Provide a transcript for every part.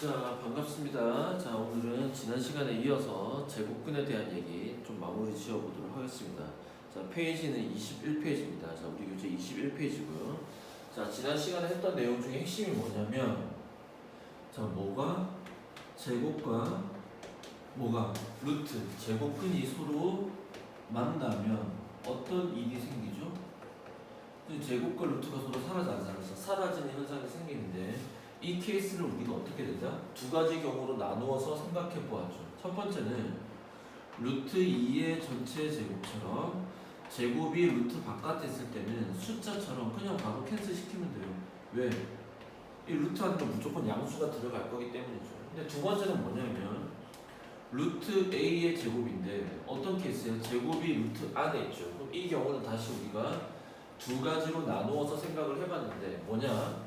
자, 반갑습니다. 자, 오늘은 지난 시간에 이어서 제곱근에 대한 얘기 좀 마무리 지어보도록 하겠습니다. 자, 페이지는 21페이지입니다. 자, 우리 교재 21페이지고요. 자, 지난 시간에 했던 내용 중에 핵심이 뭐냐면, 자, 뭐가 제곱과 뭐가 루트, 제곱근이 서로 만나면 어떤 일이 생기죠? 제곱과 루트가 서로 사라지는 현상이 생기는데, 이 케이스를 우리가 어떻게 되자? 두 가지 경우로 나누어서 생각해 보았죠. 첫 번째는 루트 2의 전체 제곱처럼 제곱이 루트 바깥에 있을 때는 숫자처럼 그냥 바로 캔슬 시키면 돼요. 왜? 이 루트 안에 무조건 양수가 들어갈 거기 때문이죠. 근데 두 번째는 뭐냐면 루트 A의 제곱인데 어떤 케이스예요? 제곱이 루트 안에 있죠. 그럼 이 경우는 다시 우리가 두 가지로 나누어서 생각을 해봤는데 뭐냐?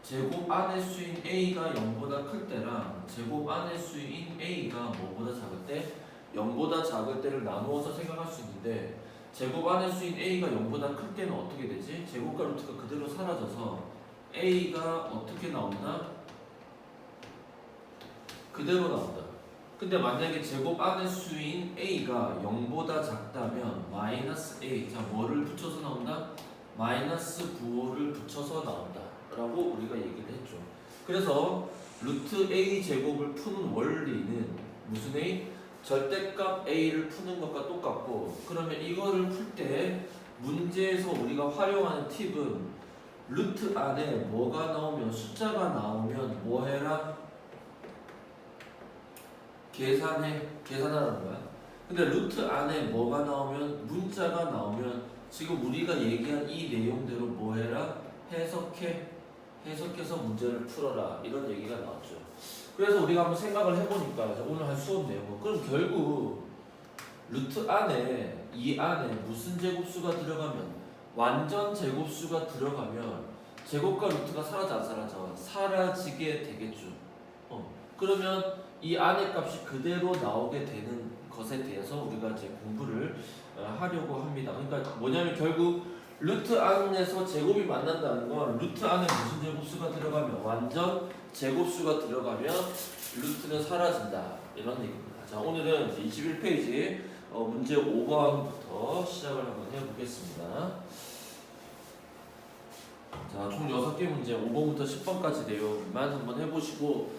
제곱 안의 수인 A가 0보다 클 때랑 제곱 안의 수인 A가 뭐보다 작을 때 0보다 작을 때를 나누어서 생각할 수 있는데 제곱 안의 수인 A가 0보다 클 때는 어떻게 되지? 제곱과 루트가 그대로 사라져서 A가 어떻게 나온다? 그대로 나온다. 근데 만약에 제곱 안의 수인 A가 0보다 작다면 마이너스 A, 자 뭐를 붙여서 나온다? 마이너스 9를 붙여서 나온다 라고 우리가 얘기를 했죠. 그래서 루트 A 제곱을 푸는 원리는 무슨 A? 절대값 A를 푸는 것과 똑같고, 그러면 이거를 풀 때 문제에서 우리가 활용하는 팁은 루트 안에 뭐가 나오면, 숫자가 나오면 뭐 해라? 계산하라는 거야. 근데 루트 안에 뭐가 나오면, 문자가 나오면 지금 우리가 얘기한 이 내용대로 뭐 해라? 해석해서 문제를 풀어라, 이런 얘기가 나왔죠. 그래서 우리가 한번 생각을 해보니까 오늘 할 수업 내용은, 그럼 결국 루트 안에, 이 안에 무슨 제곱수가 들어가면, 완전 제곱수가 들어가면 제곱과 루트가 사라져 안 사라져? 사라지게 되겠죠. 그러면 이 안의 값이 그대로 나오게 되는 것에 대해서 우리가 이제 공부를 하려고 합니다. 그러니까 뭐냐면 결국 루트 안에서 제곱이 만난다는 건 루트 안에 무슨 제곱수가 들어가면, 완전 제곱수가 들어가면 루트는 사라진다, 이런 얘기입니다. 자, 오늘은 이제 21페이지 문제 5번부터 시작을 한번 해보겠습니다. 자, 총 6개 문제 5번부터 10번까지 내용만 한번 해보시고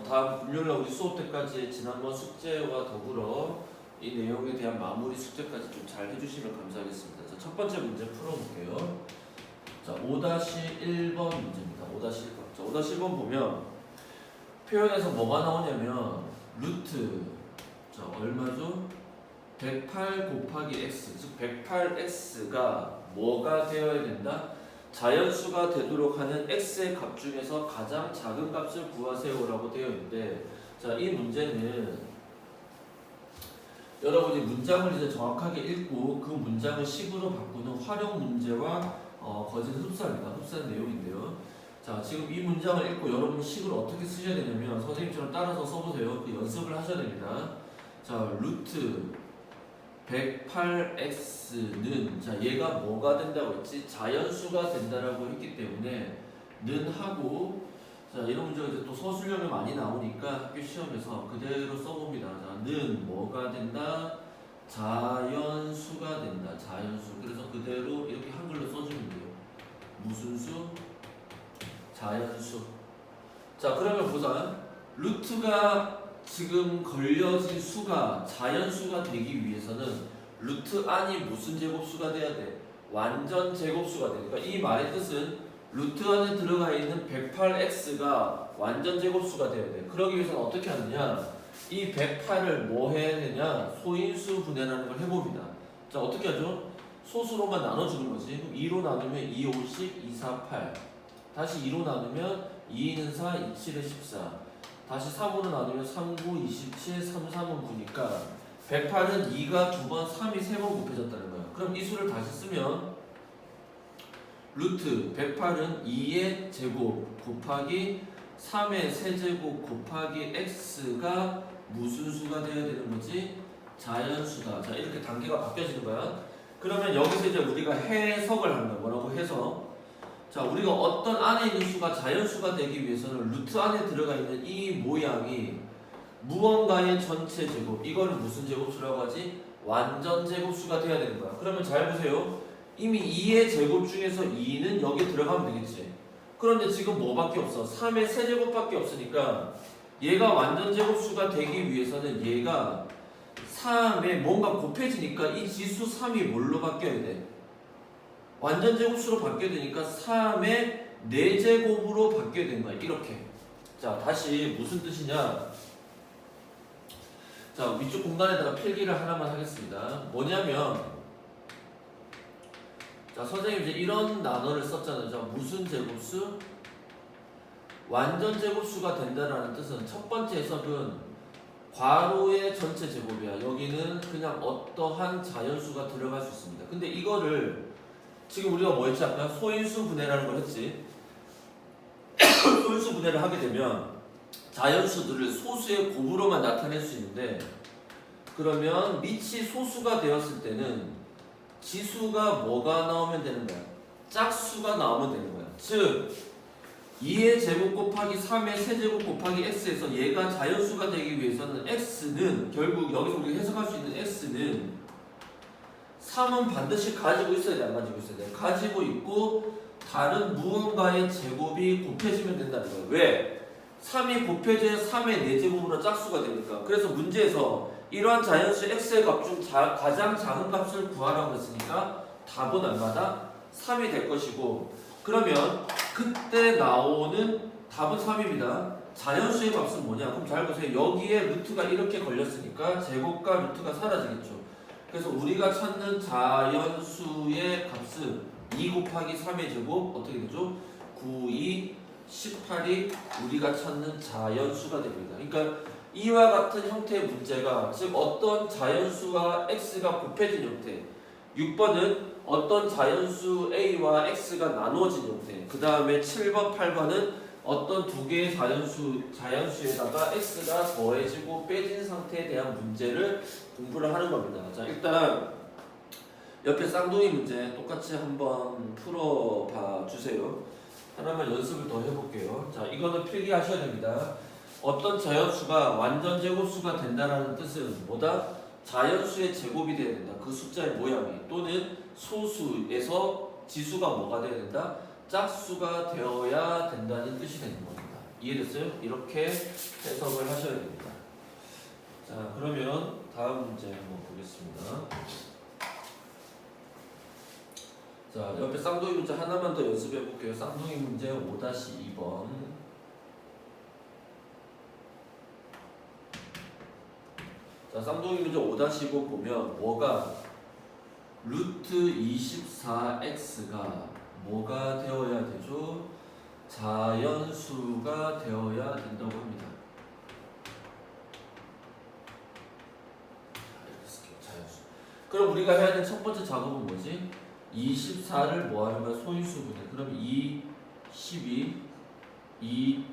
다음 금요일날 우리 수업 때까지 지난번 숙제와 더불어 이 내용에 대한 마무리 숙제까지 좀 잘 해주시면 감사하겠습니다. 자, 첫 번째 문제 풀어볼게요. 자, 5-1번 문제입니다. 5-1번. 자, 5-1번 보면 표현에서 뭐가 나오냐면 루트, 자, 얼마죠? 108 곱하기 x, 즉 108x가 뭐가 되어야 된다? 자연수가 되도록 하는 x의 값 중에서 가장 작은 값을 구하세요라고 되어 있는데, 자, 이 문제는 여러분이 문장을 이제 정확하게 읽고 그 문장을 식으로 바꾸는 활용 문제와 거짓 흡사입니다. 흡사한 내용인데요. 자, 지금 이 문장을 읽고 여러분이 식을 어떻게 쓰셔야 되냐면 선생님처럼 따라서 써보세요. 그 연습을 하셔야 됩니다. 자, 루트 108x는, 자, 얘가 뭐가 된다고 했지? 자연수가 된다라고 했기 때문에 는 하고, 자, 이런 문제가 이제 또 서술형이 많이 나오니까 학교 시험에서 그대로 써봅니다. 자, 는 뭐가 된다? 자연수가 된다. 자연수. 그래서 그대로 이렇게 한글로 써주면 돼요. 무슨 수? 자연수. 자, 그러면 보자. 루트가 지금 걸려진 수가 자연수가 되기 위해서는 루트 안이 무슨 제곱수가 돼야 돼? 완전 제곱수가 돼. 그러니까 이 말의 뜻은 루트 안에 들어가 있는 108x가 완전 제곱수가 돼야 돼. 그러기 위해서는 어떻게 하느냐? 이 108을 뭐 해야 되냐? 소인수 분해라는 걸 해봅니다. 자, 어떻게 하죠? 소수로만 나눠주는 거지. 그럼 2로 나누면 2, 50, 2, 4, 8. 다시 2로 나누면 2, 2는 4, 2, 7에 14. 다시 3으로 나누면 3, 9, 27, 3, 3은 9니까 108은 2가 2번, 3이 3번 곱해졌다는 거예요. 그럼 이 수를 다시 쓰면 루트 108은 2의 제곱 곱하기 3의 세제곱 곱하기 x가 무슨 수가 되어야 되는 거지? 자연수다. 자, 이렇게 단계가 바뀌어지는 거야. 그러면 여기서 이제 우리가 해석을 한다. 뭐라고? 해석. 자, 우리가 어떤 안에 있는 수가 자연수가 되기 위해서는 루트 안에 들어가 있는 이 모양이 무언가의 전체 제곱, 이거는 무슨 제곱수라고 하지? 완전 제곱수가 돼야 되는 거야. 그러면 잘 보세요. 이미 2의 제곱 중에서 2는 여기 들어가면 되겠지. 그런데 지금 뭐밖에 없어? 3의 세제곱밖에 없으니까 얘가 완전 제곱수가 되기 위해서는 얘가 3에 뭔가 곱해지니까 이 지수 3이 뭘로 바뀌어야 돼? 완전 제곱수로 바뀌어야 되니까 3의 4제곱으로 바뀌어야 되는 거야. 이렇게. 자, 다시 무슨 뜻이냐? 자, 위쪽 공간에다가 필기를 하나만 하겠습니다. 뭐냐면, 자, 선생님 이제 이런 단어를 썼잖아요. 자, 무슨 제곱수? 완전 제곱수가 된다라는 뜻은 첫 번째 해석은 괄호의 전체 제곱이야. 여기는 그냥 어떠한 자연수가 들어갈 수 있습니다. 근데 이거를 지금 우리가 뭐 했지 아까? 소인수 분해라는 걸 했지. 소인수 분해를 하게 되면 자연수들을 소수의 곱으로만 나타낼 수 있는데, 그러면 밑이 소수가 되었을 때는 지수가 뭐가 나오면 되는 거야? 짝수가 나오면 되는 거야. 즉 2의 제곱 곱하기 3의 세제곱 곱하기 x에서 얘가 자연수가 되기 위해서는 x는 결국 여기서 우리가 해석할 수 있는 x는 3은 반드시 가지고 있어야 돼, 안 가지고 있어야 돼? 가지고 있고 다른 무언가의 제곱이 곱해지면 된다는 거예요. 왜? 3이 곱해져야 3의 4제곱으로 짝수가 되니까. 그래서 문제에서 이러한 자연수 x의 값 중 가장 작은 값을 구하라고 했으니까 답은 얼마다? 3이 될 것이고, 그러면 그때 나오는 답은 3입니다. 자연수의 값은 뭐냐? 그럼 잘 보세요. 여기에 루트가 이렇게 걸렸으니까 제곱과 루트가 사라지겠죠. 그래서 우리가 찾는 자연수의 값은 2 곱하기 3의 제곱 어떻게 되죠? 9, 2, 18이 우리가 찾는 자연수가 됩니다. 그러니까 이와 같은 형태의 문제가, 즉 어떤 자연수와 x가 곱해진 형태, 6번은 어떤 자연수 a와 x가 나누어진 형태, 그 다음에 7번, 8번은 어떤 두 개의 자연수에다가 x가 더해지고 빼진 상태에 대한 문제를 공부를 하는 겁니다. 자, 일단 옆에 쌍둥이 문제 똑같이 한번 풀어봐 주세요. 하나만 연습을 더 해볼게요. 자, 이거는 필기하셔야 됩니다. 어떤 자연수가 완전 제곱수가 된다는 뜻은 뭐다? 자연수의 제곱이 돼야 된다. 그 숫자의 모양이. 또는 소수에서 지수가 뭐가 돼야 된다? 짝수가 되어야 된다는 뜻이 되는 겁니다. 이해됐어요? 이렇게 해석을 하셔야 됩니다. 자, 그러면 다음 문제 한번 보겠습니다. 자, 옆에 쌍둥이 문제 하나만 더 연습해 볼게요. 쌍둥이 문제 5-2번. 자, 쌍둥이 문제 5-5 보면 뭐가 루트 24x가 뭐가 되어야 되죠? 자연수가 되어야 된다고 합니다. 자연수. 그럼 우리가 해야 되는 첫 번째 작업은 뭐지? 24를 뭐 하는 거야? 소인수 분해. 그럼 2, 12, 2,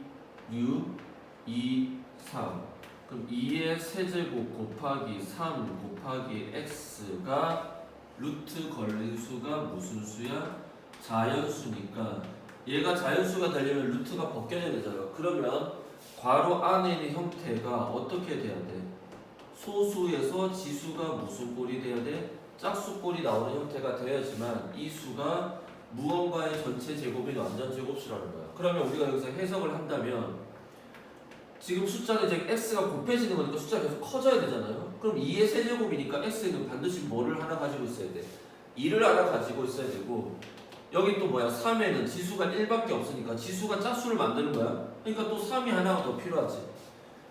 6, 2, 3. 그럼 2의 세제곱 곱하기 3 곱하기 x가 루트 걸린 수가 무슨 수야? 자연수니까 얘가 자연수가 되려면 루트가 벗겨져야 되잖아. 그러면 괄호 안에 있는 형태가 어떻게 돼야 돼? 소수에서 지수가 무슨 꼴이 돼야 돼? 짝수꼴이 나오는 형태가 되어야지만 이 수가 무언가의 전체 제곱이 완전 제곱수라는 거야. 그러면 우리가 여기서 해석을 한다면 지금 숫자는 이제 x가 곱해지는 거니까 숫자가 계속 커져야 되잖아요. 그럼 2의 세제곱이니까 x는 반드시 뭐를 하나 가지고 있어야 돼? 2를 하나 가지고 있어야 되고, 여기 또 뭐야? 3에는 지수가 1밖에 없으니까 지수가 짝수를 만드는 거야. 그러니까 또 3이 하나가 더 필요하지.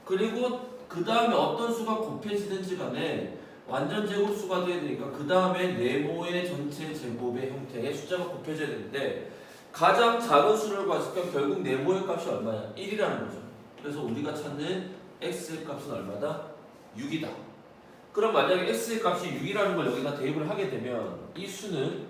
그리고 그 다음에 어떤 수가 곱해지든지 간에 완전 제곱수가 돼야 되니까 그 다음에 네모의 전체 제곱의 형태의 숫자가 곱해져야 되는데, 가장 작은 수를 구했을 때 결국 네모의 값이 얼마야? 1이라는 거죠. 그래서 우리가 찾는 x의 값은 얼마다? 6이다. 그럼 만약에 x의 값이 6이라는 걸 여기다 대입을 하게 되면 이 수는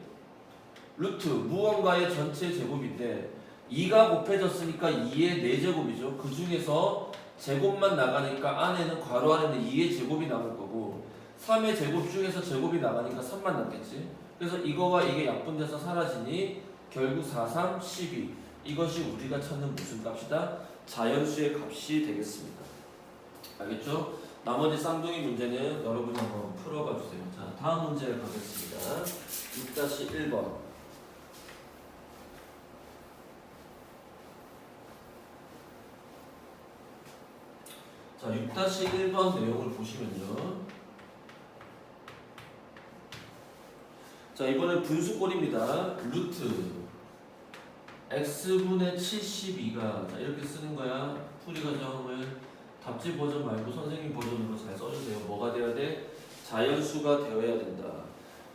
루트 무언가의 전체 제곱인데 2가 곱해졌으니까 2의 4제곱이죠. 그 중에서 제곱만 나가니까 안에는 괄호 안에는 2의 제곱이 남을 거고 3의 제곱 중에서 제곱이 나가니까 3만 남겠지. 그래서 이거와 이게 약분돼서 사라지니 결국 4, 3, 12 이것이 우리가 찾는 무슨 값이다? 자연수의 값이 되겠습니다. 알겠죠? 나머지 쌍둥이 문제는 여러분이 한번 풀어봐 주세요. 자, 다음 문제 가겠습니다. 6-1번. 자, 6-1번 내용을 보시면요. 자, 이번엔 분수꼴입니다. 루트 x분의 72가 자, 이렇게 쓰는 거야. 풀이 과정을 답지 버전 말고 선생님 버전으로 잘 써주세요. 뭐가 돼야 돼? 자연수가 되어야 된다.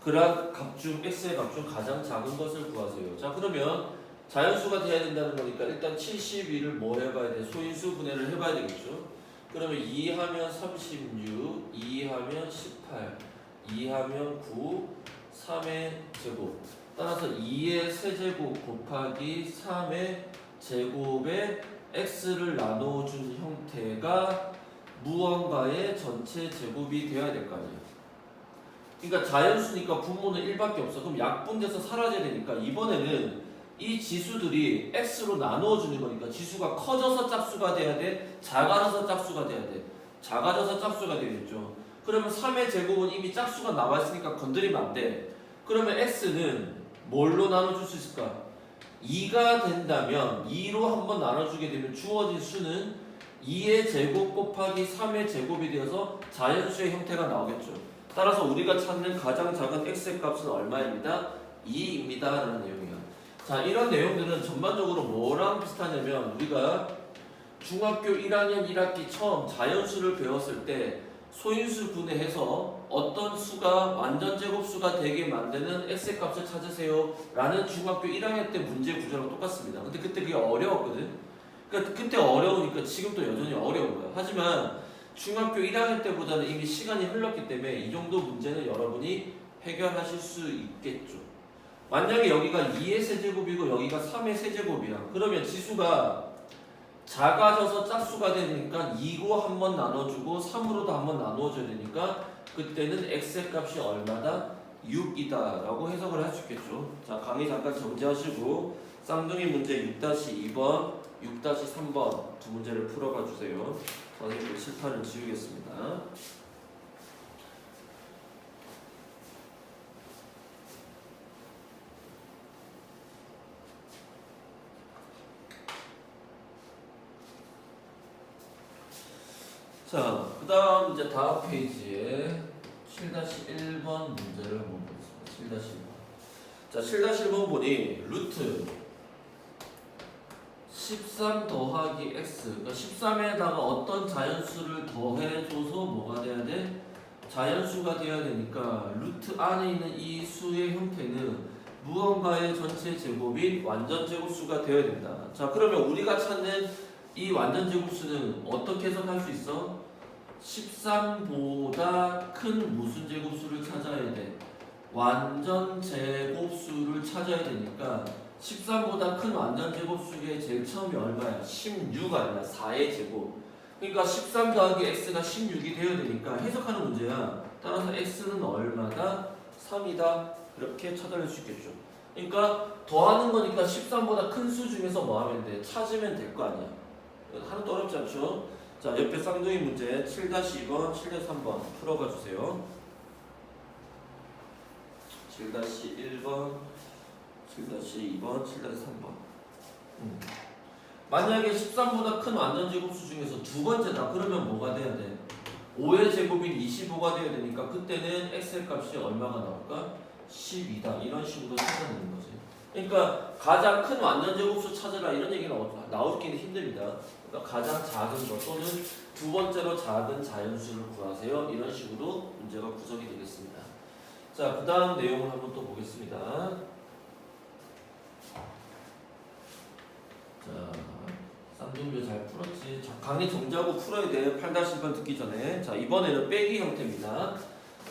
그락 값 중 x의 값 중 가장 작은 것을 구하세요. 자, 그러면 자연수가 돼야 된다는 거니까 일단 72를 뭐 해봐야 돼? 소인수 분해를 해봐야 되겠죠. 그러면 2하면 36, 2하면 18, 2하면 9, 3의 제곱. 따라서 2의 세제곱 곱하기 3의 제곱에 x를 나눠준 형태가 무언가의 전체 제곱이 되어야 될 거 아니에요. 그러니까 자연수니까 분모는 1밖에 없어. 그럼 약분돼서 사라져야 되니까 이번에는 이 지수들이 x로 나누어주는 거니까 지수가 커져서 짝수가 돼야 돼? 작아져서 짝수가 돼야 돼? 작아져서 짝수가 되겠죠. 그러면 3의 제곱은 이미 짝수가 나와 있으니까 건드리면 안 돼. 그러면 x는 뭘로 나눠줄 수 있을까? 2가 된다면 2로 한번 나눠주게 되면 주어진 수는 2의 제곱 곱하기 3의 제곱이 되어서 자연수의 형태가 나오겠죠. 따라서 우리가 찾는 가장 작은 x의 값은 얼마입니다? 2입니다 라는 내용이야. 자, 이런 내용들은 전반적으로 뭐랑 비슷하냐면 우리가 중학교 1학년 1학기 처음 자연수를 배웠을 때 소인수 분해해서 어떤 수가 완전 제곱수가 되게 만드는 x의 값을 찾으세요 라는 중학교 1학년 때 문제 구조랑 똑같습니다. 근데 그때 그게 어려웠거든. 그러니까 그때 어려우니까 지금도 여전히 어려운 거야. 하지만 중학교 1학년 때보다는 이미 시간이 흘렀기 때문에 이 정도 문제는 여러분이 해결하실 수 있겠죠. 만약에 여기가 2의 세제곱이고 여기가 3의 세제곱이야. 그러면 지수가 작아져서 짝수가 되니까 2로 한번 나눠주고 3으로도 한번 나누어줘야 되니까 그때는 x의 값이 얼마다? 6이다 라고 해석을 할 수 있겠죠. 자, 강의 잠깐 정지하시고 쌍둥이 문제 6-2번, 6-3번 두 문제를 풀어봐 주세요. 선생님 칠판을 지우겠습니다. 자, 그 다음 이제 다음 페이지에 7-1번 문제를 한번 보겠습니다. 7-1번. 자, 7-1번 보니 루트 13 더하기 x, 그러니까 13에다가 어떤 자연수를 더해줘서 뭐가 돼야 돼? 자연수가 돼야 되니까 루트 안에 있는 이 수의 형태는 무언가의 전체 제곱인 완전 제곱수가 되어야 된다. 자, 그러면 우리가 찾는 이 완전 제곱수는 어떻게 해석할 수 있어? 13보다 큰 무슨 제곱수를 찾아야 돼? 완전 제곱수를 찾아야 되니까 13보다 큰 완전 제곱수의 제일 처음이 얼마야? 16 아니야? 4의 제곱. 그러니까 13 더하기 x가 16이 되어야 되니까 해석하는 문제야. 따라서 x는 얼마다? 3이다. 이렇게 찾아낼 수 있겠죠. 그러니까 더하는 거니까 13보다 큰 수 중에서 뭐 하면 돼? 찾으면 될 거 아니야. 하나도 어렵지 않죠? 자, 옆에 쌍둥이 문제 7-2번, 7-3번 풀어봐 주세요. 7-1번, 7-2번, 7-3번. 만약에 13보다 큰 완전 제곱수 중에서 두 번째다. 그러면 뭐가 돼야 돼? 5의 제곱인 25가 돼야 되니까 그때는 x의 값이 얼마가 나올까? 12다. 이런 식으로 찾아내는 거지. 그러니까 가장 큰 완전 제곱수 찾으라 이런 얘기는 나오기는 힘듭니다. 그러니까 가장 작은 것 또는 두 번째로 작은 자연수를 구하세요. 이런 식으로 문제가 구성이 되겠습니다. 자, 그 다음 내용을 한번 또 보겠습니다. 자, 쌍둥이를 잘 풀었지. 자, 강의 정지하고 풀어야 돼. 8-1번 듣기 전에. 자, 이번에는 빼기 형태입니다.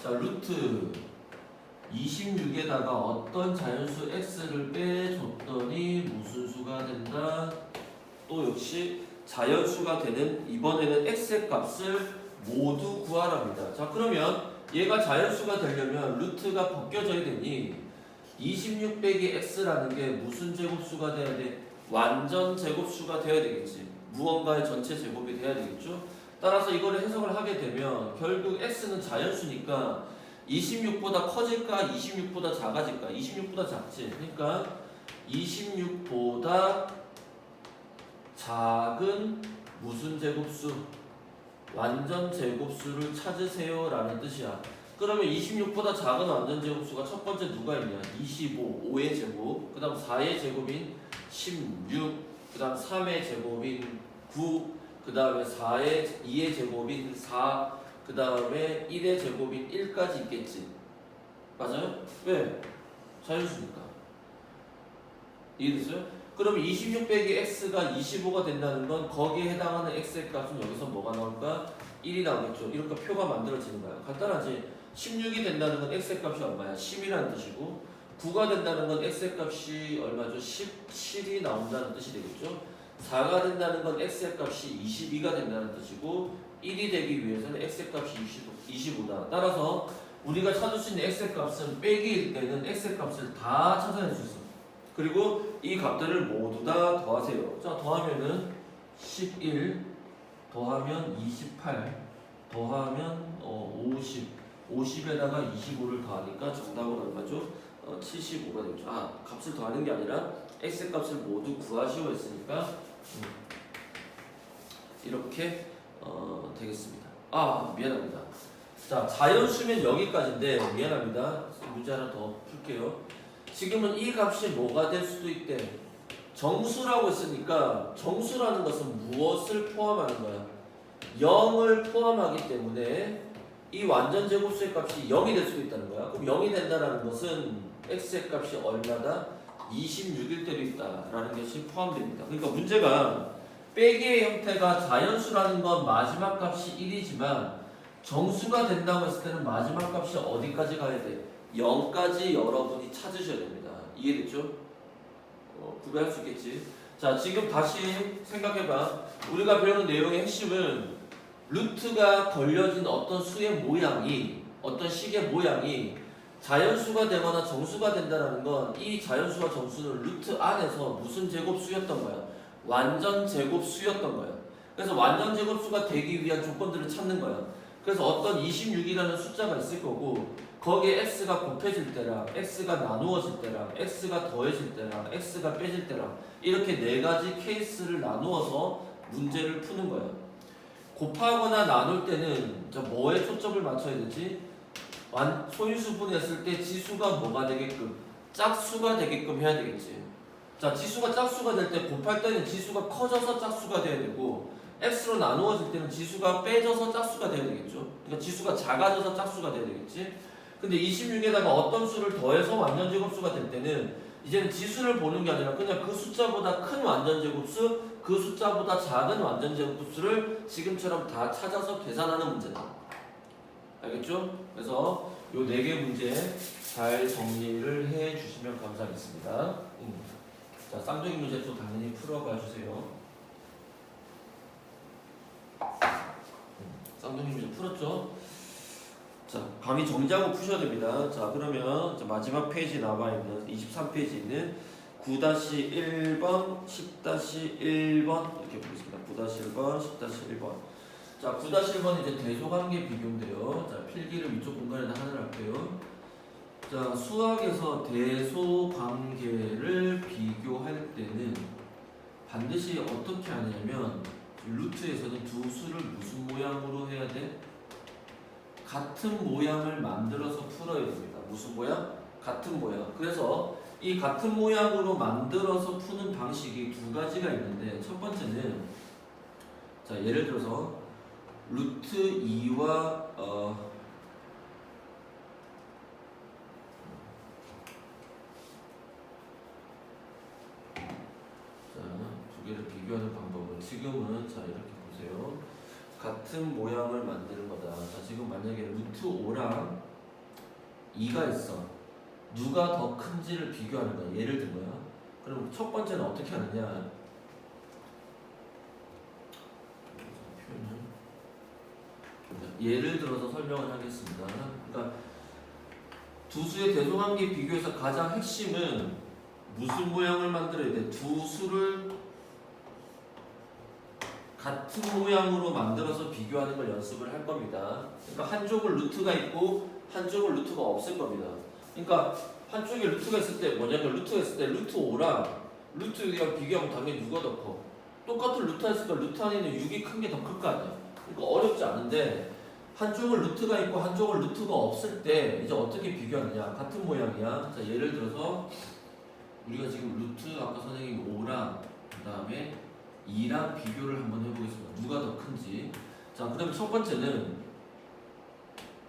자, 루트 26에다가 어떤 자연수 x를 빼줬더니 무슨 수가 된다? 또 역시 자연수가 되는 이번에는 x의 값을 모두 구하랍니다. 자, 그러면 얘가 자연수가 되려면 루트가 벗겨져야 되니 26 빼기 x라는 게 무슨 제곱수가 돼야 돼? 완전 제곱수가 돼야 되겠지. 무언가의 전체 제곱이 돼야 되겠죠. 따라서 이거를 해석을 하게 되면 결국 x는 자연수니까 26보다 커질까 26보다 작아질까? 26보다 작지. 그러니까 26보다 작은 무슨 제곱수? 완전 제곱수를 찾으세요 라는 뜻이야. 그러면 26보다 작은 완전 제곱수가 첫 번째 누가 있냐? 25, 5의 제곱, 그 다음 4의 제곱인 16, 그 다음 3의 제곱인 9, 그 다음에 2의 제곱인 4, 그 다음에 1의 제곱인 1까지 있겠지. 맞아요? 왜? 자연수니까. 이해됐어요? 그럼 26 빼기 x가 25가 된다는 건 거기에 해당하는 x의 값은 여기서 뭐가 나올까? 1이 나오겠죠. 이렇게 표가 만들어지는 거야. 간단하지? 16이 된다는 건 x의 값이 얼마야? 10이라는 뜻이고 9가 된다는 건 x의 값이 얼마죠? 17이 나온다는 뜻이 되겠죠. 4가 된다는 건 x의 값이 22가 된다는 뜻이고 1이 되기 위해서는 x의 값이 25다. 따라서 우리가 찾을 수 있는 x의 값은 빼기일 때는 x의 값을 다 찾아낼 수 있어. 그리고 이 값들을 모두 다 더하세요. 자, 더하면은 11 더하면 28 더하면 50 50에다가 25를 더하니까 정답은 얼마죠? 75가 되죠. 아, 값을 더하는 게 아니라 x 값을 모두 구하시오 했으니까 이렇게 되겠습니다. 아, 미안합니다. 자, 자연수면 여기까지인데 미안합니다. 문제 하나 더 풀게요. 지금은 이 값이 뭐가 될 수도 있대. 정수라고 했으니까 정수라는 것은 무엇을 포함하는 거야? 0을 포함하기 때문에 이 완전 제곱수의 값이 0이 될 수도 있다는 거야. 그럼 0이 된다는 것은 x의 값이 얼마다? 26일 때도 있다라는 것이 포함됩니다. 그러니까 문제가 빼기의 형태가 자연수라는 건 마지막 값이 1이지만 정수가 된다고 했을 때는 마지막 값이 어디까지 가야 돼? 0까지 여러분이 찾으셔야 됩니다. 이해됐죠? 구별할 수 있겠지. 자, 지금 다시 생각해봐. 우리가 배우는 내용의 핵심은 루트가 걸려진 어떤 수의 모양이, 어떤 식의 모양이 자연수가 되거나 정수가 된다는 건 이 자연수와 정수는 루트 안에서 무슨 제곱수였던 거야? 완전 제곱수였던 거야. 그래서 완전 제곱수가 되기 위한 조건들을 찾는 거야. 그래서 어떤 26이라는 숫자가 있을 거고 거기에 x가 곱해질 때랑 x가 나누어질 때랑 x가 더해질 때랑 x가 빼질 때랑 이렇게 네 가지 케이스를 나누어서 문제를 푸는 거야. 곱하거나 나눌 때는 뭐에 초점을 맞춰야 되지? 소인수분했을 때 지수가 뭐가 되게끔? 짝수가 되게끔 해야 되겠지. 자, 지수가 짝수가 될 때 곱할 때는 지수가 커져서 짝수가 돼야 되고 x로 나누어질 때는 지수가 빼져서 짝수가 돼야 되겠죠. 그러니까 지수가 작아져서 짝수가 돼야 되겠지. 근데 26에다가 어떤 수를 더해서 완전 제곱수가 될 때는 이제는 지수를 보는 게 아니라 그냥 그 숫자보다 큰 완전 제곱수, 그 숫자보다 작은 완전 제곱수를 지금처럼 다 찾아서 계산하는 문제다. 알겠죠? 그래서 요 4개 문제 잘 정리를 해 주시면 감사하겠습니다. 자, 쌍둥이 문제도 당연히 풀어가 주세요. 쌍둥이 문제 풀었죠? 자, 강의 정리하고 푸셔야 됩니다. 자, 그러면 마지막 페이지 나와 있는 23페이지 있는 9-1번, 10-1번 이렇게 보겠습니다. 9-1번, 10-1번. 자, 9-1번 이제 대소관계 비교인데요. 자, 필기를 위쪽 공간에다 하나 할게요. 자, 수학에서 대소관계를 비교할 때는 반드시 어떻게 하냐면 루트에서는 두 수를 무슨 모양으로 해야 돼? 같은 모양을 만들어서 풀어야 됩니다. 무슨 모양? 같은 모양. 그래서 이 같은 모양으로 만들어서 푸는 방식이 두 가지가 있는데 첫 번째는 자, 예를 들어서 루트 2와 두 개를 비교하는 방법은 지금은 자, 이렇게 보세요. 같은 모양을 만드는 거다. 자, 지금 만약에 루트 5랑 2가 있어. 누가 더 큰지를 비교하는 거야. 예를 든 거야. 그럼 첫 번째는 어떻게 하느냐? 예를 들어서 설명을 하겠습니다. 그러니까 두 수의 대소관계 비교에서 가장 핵심은 무슨 모양을 만들어야 돼? 두 수를 같은 모양으로 만들어서 비교하는 걸 연습을 할 겁니다. 그러니까 한쪽은 루트가 있고 한쪽은 루트가 없을 겁니다. 그러니까 한쪽에 루트가 있을 때 뭐냐면 루트가 있을 때 루트 5랑 루트 6이랑 비교하면 당연히 누가 더 커? 똑같은 루트가 있으니까 루트 안에 있는 6이 큰 게 더 클 거 아니야. 그러니까 어렵지 않은데 한쪽은 루트가 있고 한쪽은 루트가 없을 때 이제 어떻게 비교하느냐. 같은 모양이야. 자, 예를 들어서 우리가 지금 루트 아까 선생님이 5랑 그 다음에 2랑 비교를 한번 해보겠습니다. 누가 더 큰지. 자, 그러면 첫 번째는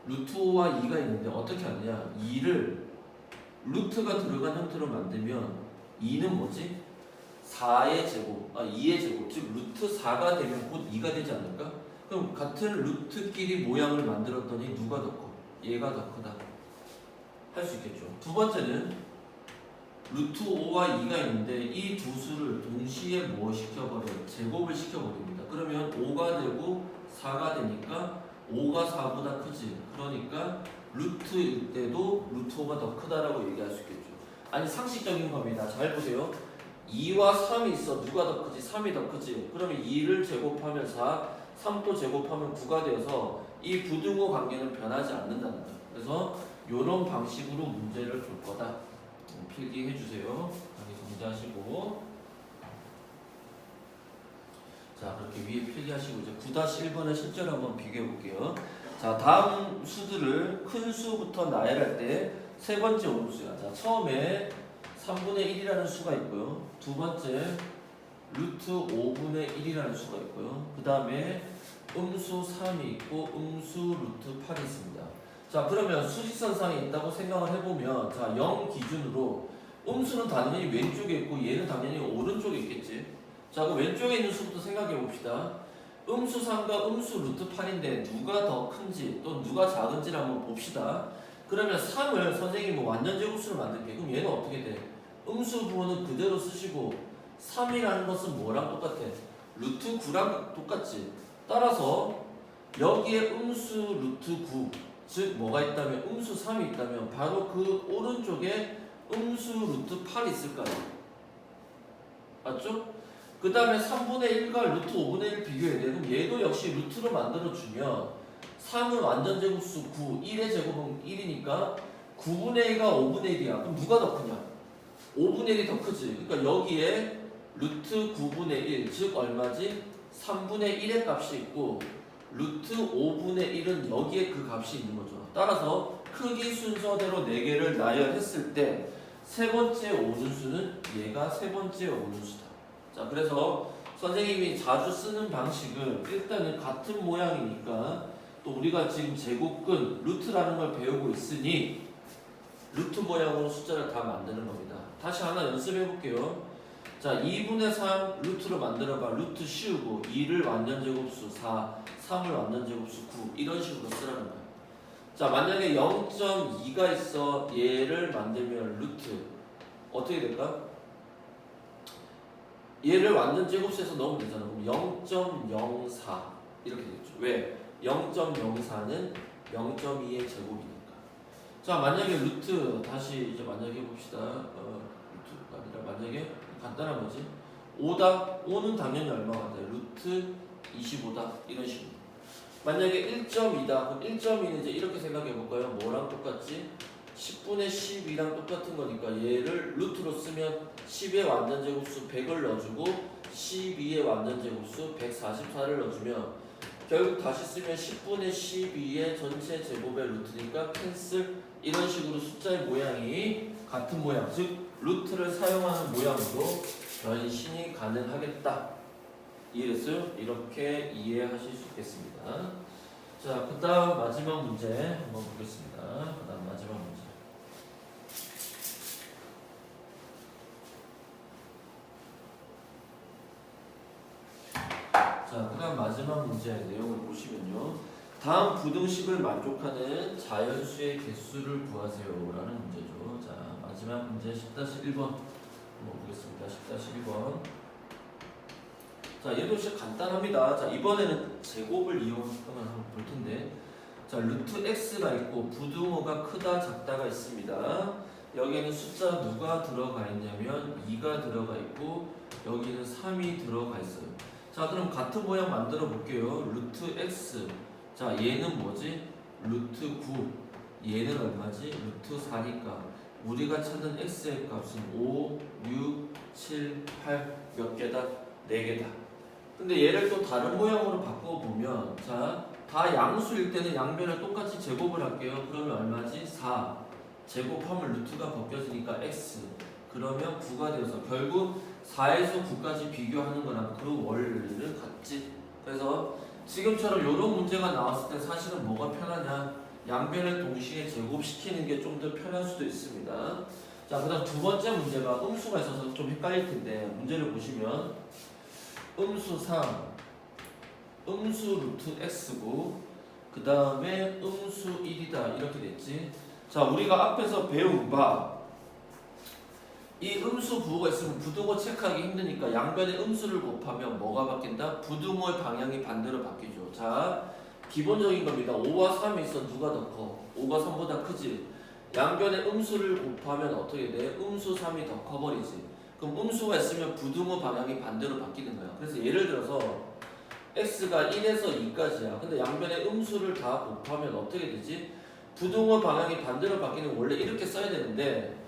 루트 5와 2가 있는데 어떻게 하느냐. 2를 루트가 들어간 형태로 만들면 2는 뭐지? 4의 제곱, 2의 제곱, 즉 루트 4가 되면 곧 2가 되지 않을까? 그럼 같은 루트끼리 모양을 만들었더니 누가 더 커? 얘가 더 크다. 할 수 있겠죠. 두 번째는 루트 5와 2가 있는데 이 두 수를 동시에 뭐 시켜버려? 제곱을 시켜버립니다. 그러면 5가 되고 4가 되니까 5가 4보다 크지. 그러니까 루트일 때도 루트 5가 더 크다라고 얘기할 수 있겠죠. 아니 상식적인 겁니다. 잘 보세요. 2와 3이 있어. 누가 더 크지? 3이 더 크지. 그러면 2를 제곱하면 4, 3또 제곱하면 9가 되어서 이 부등호 관계는 변하지 않는다는 거예요. 그래서 이런 방식으로 문제를 줄 거다. 필기해 주세요. 여기 정리하시고. 자, 그렇게 위에 필기하시고 이제 9-1번의 실제로 한번 비교해 볼게요. 자, 다음 수들을 큰 수부터 나열할 때 세 번째 오름수야. 자, 처음에 3분의 1이라는 수가 있고요. 두 번째 루트 5분의 1이라는 수가 있고요. 그 다음에 음수 3이 있고 음수 루트 8이 있습니다. 자, 그러면 수직선상에 있다고 생각을 해보면 자, 0 기준으로 음수는 당연히 왼쪽에 있고 얘는 당연히 오른쪽에 있겠지. 자, 그 왼쪽에 있는 수부터 생각해 봅시다. 음수 3과 음수 루트 8인데 누가 더 큰지 또 누가 작은지를 한번 봅시다. 그러면 3을 선생님이 완전 제곱수로 만들게. 그럼 얘는 어떻게 돼? 음수 부호는 그대로 쓰시고 3이라는 것은 뭐랑 똑같아? 루트 9랑 똑같지. 따라서 여기에 음수 루트 9, 즉 뭐가 있다면 음수 3이 있다면 바로 그 오른쪽에 음수 루트 8이 있을 거 아니야. 맞죠? 그 다음에 3분의 1과 루트 5분의 1 비교해야 돼. 그럼 얘도 역시 루트로 만들어주면 3은 완전 제곱수 9, 1의 제곱은 1이니까 9분의 1과 5분의 1이야. 그럼 누가 더 크냐? 5분의 1이 더 크지. 그러니까 여기에 루트 9분의 1, 즉 얼마지? 3분의 1의 값이 있고 루트 5분의 1은 여기에 그 값이 있는 거죠. 따라서 크기 순서대로 4개를 나열했을 때 세 번째 오른수는 얘가 세 번째 오른수다. 자, 그래서 선생님이 자주 쓰는 방식은 일단은 같은 모양이니까 또 우리가 지금 제곱근 루트라는 걸 배우고 있으니 루트 모양으로 숫자를 다 만드는 겁니다. 다시 하나 연습해 볼게요. 자, 2분의 3 루트로 만들어봐. 루트 씌우고 2를 완전 제곱수 4, 3을 완전 제곱수 9 이런 식으로 쓰라는 거야. 자, 만약에 0.2가 있어. 얘를 만들면 루트 어떻게 될까? 얘를 완전 제곱수에서 넣으면 되잖아. 그럼 0.04 이렇게 되죠. 왜? 0.04는 0.2의 제곱이니까. 자, 만약에 루트 다시 이제 만약에 해봅시다. 루트가 아니라 만약에 간단한 거지. 5다. 5는 당연히 얼마가 돼? 루트 25다. 이런 식으로. 만약에 1.2다. 그럼 1.2는 이제 이렇게 생각해 볼까요? 뭐랑 똑같지? 10분의 12랑 똑같은 거니까 얘를 루트로 쓰면 10의 완전 제곱수 100을 넣어주고 12의 완전 제곱수 144를 넣어주면 결국 다시 쓰면 10분의 12의 전체 제곱의 루트니까 캔슬. 이런 식으로 숫자의 모양이 같은 모양, 즉 루트를 사용하는 모양으로 변신이 가능하겠다. 이해됐어요? 이렇게 이해하실 수 있겠습니다. 자, 그 다음 마지막 문제 한번 보겠습니다. 그 다음 마지막 문제. 자, 그 다음 마지막 문제 내용을 보시면요. 다음 부등식을 만족하는 자연수의 개수를 구하세요 라는 문제죠. 자, 마지막 문제 10-1번 한번 보겠습니다. 10-1번. 자, 얘도 진짜 간단합니다. 자, 이번에는 제곱을 이용하면 한번 볼 텐데 자, 루트 x가 있고 부등호가 크다 작다가 있습니다. 여기에는 숫자 누가 들어가 있냐면 2가 들어가 있고 여기는 3이 들어가 있어요. 자, 그럼 같은 모양 만들어 볼게요. 루트 x. 자, 얘는 뭐지? 루트 9. 얘는 얼마지? 루트 4니까 우리가 찾는 x의 값은 5, 6, 7, 8 몇 개다? 4개다. 근데 얘를 또 다른 모양으로 바꿔보면 자, 다 양수일 때는 양변을 똑같이 제곱을 할게요. 그러면 얼마지? 4. 제곱하면 루트가 벗겨지니까 x. 그러면 9가 되어서 결국 4에서 9까지 비교하는 거랑 그 원리는 같지. 그래서 지금처럼 이런 문제가 나왔을 때 사실은 뭐가 편하냐? 양변을 동시에 제곱시키는 게 좀 더 편할 수도 있습니다. 자, 그 다음 두 번째 문제가 음수가 있어서 좀 헷갈릴 텐데 문제를 보시면 음수 3, 음수 루트 x고 그 다음에 음수 1이다 이렇게 됐지. 자, 우리가 앞에서 배운 바 이 음수 부호가 있으면 부등호 체크하기 힘드니까 양변의 음수를 곱하면 뭐가 바뀐다? 부등호의 방향이 반대로 바뀌죠. 자, 기본적인 겁니다. 5와 3이 있어 누가 더 커? 5가 3보다 크지. 양변의 음수를 곱하면 어떻게 돼? 음수 3이 더 커버리지. 그럼 음수가 있으면 부등호 방향이 반대로 바뀌는 거야. 그래서 예를 들어서 x가 1에서 2까지야. 근데 양변의 음수를 다 곱하면 어떻게 되지? 부등호 방향이 반대로 바뀌는 원래 이렇게 써야 되는데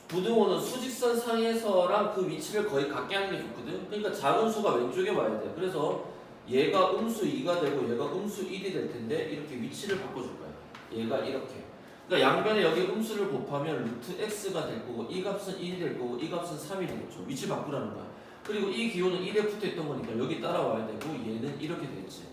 부등호는 수직선 상에서랑 그 위치를 거의 같게 하는 게 좋거든. 그러니까 작은 수가 왼쪽에 와야 돼. 그래서 얘가 음수 2가 되고 얘가 음수 1이 될 텐데 이렇게 위치를 바꿔줄 거야. 얘가 이렇게. 그러니까 양변에 여기 음수를 곱하면 루트 x가 될 거고 이 값은 1이 될 거고 이 값은 3이 되겠죠. 위치 바꾸라는 거야. 그리고 이 기호는 1에 붙어 있던 거니까 여기 따라와야 되고 얘는 이렇게 되겠지.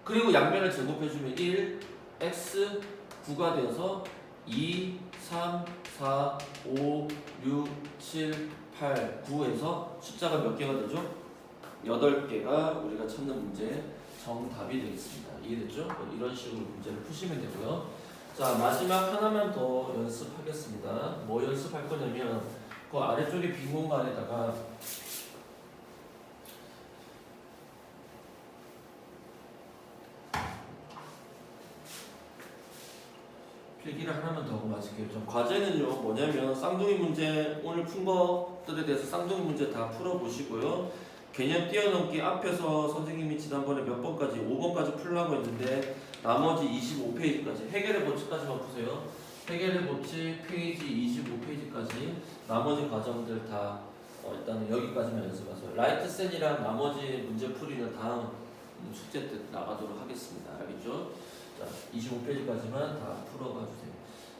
그리고 양변을 제곱해주면 1, x, 9가 되어서 2, 3, 4, 5, 6, 7, 8, 9에서 숫자가 몇 개가 되죠? 8개가 우리가 찾는 문제 정답이 되겠습니다. 이해됐죠? 이런 식으로 문제를 푸시면 되고요. 자, 마지막 하나만 더 연습하겠습니다. 뭐 연습할 거냐면 그 아래쪽에 빈 공간에다가 필기를 하나만 더 하고 마칠게요. 좀 과제는요 뭐냐면 쌍둥이 문제 오늘 푼 것들에 대해서 쌍둥이 문제 다 풀어보시고요. 개념 뛰어넘기 앞에서 선생님이 지난번에 몇 번까지 5번까지 풀라고 했는데 나머지 25페이지까지 해결의 법칙까지만 푸세요. 해결의 법칙 페이지 25페이지까지 나머지 과정들 다 일단은 여기까지만 연습하세요. 라이트 센이랑 나머지 문제 풀이는 다음 숙제 때 나가도록 하겠습니다. 알겠죠? 자, 25페이지까지만 다 풀어가 주세요.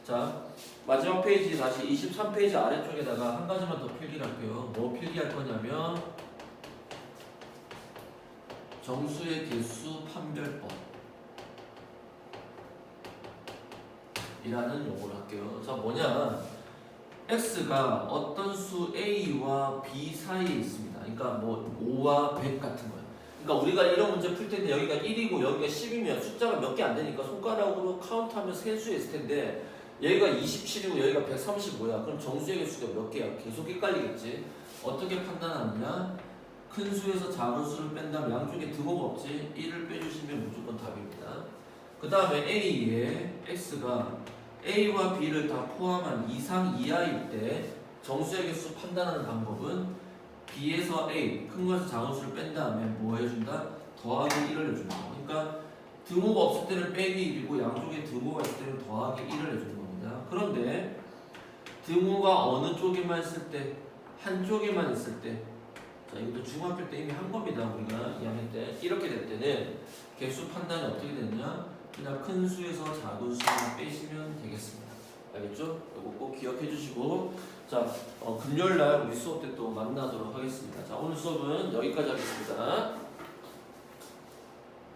자, 마지막 페이지 다시 23페이지 아래쪽에다가 한 가지만 더 필기를 할게요. 뭐 필기할 거냐면 정수의 개수 판별법 이라는 용어를 할게요. 자, 뭐냐? x가 어떤 수 a와 b 사이에 있습니다. 그러니까 뭐 5와 100 같은 거예요. 그러니까 우리가 이런 문제 풀 텐데 여기가 1이고 여기가 10이면 숫자가 몇 개 안 되니까 손가락으로 카운트하면 세수에 있을 텐데 여기가 27이고 여기가 135야. 그럼 정수의 개수가 몇 개야? 계속 헷갈리겠지. 어떻게 판단하느냐? 큰 수에서 작은 수를 뺀다면 양쪽에 등호가 없지. 1을 빼주시면 무조건 답입니다. 그 다음에 A에 X가 A와 B를 다 포함한 이상 이하일 때 정수의 개수 판단하는 방법은 B에서 A, 큰 거에서 작은 수를 뺀 다음에 뭐 해준다? 더하기 1을 해준다. 그러니까 등호가 없을 때는 빼기 1이고 양쪽에 등호가 있을 때는 더하기 1을 해주는 겁니다. 그런데 등호가 어느 쪽에만 있을 때, 한쪽에만 있을 때 자, 이것도 중학교 때 이미 한 겁니다. 우리가 2학년 때 이렇게 될 때는 개수 판단이 어떻게 되느냐? 그냥 큰 수에서 작은 수를 빼시면 되겠습니다. 알겠죠? 이거 꼭 기억해 주시고 자, 금요일날 우리 수업 때 또 만나도록 하겠습니다. 자, 오늘 수업은 여기까지 하겠습니다.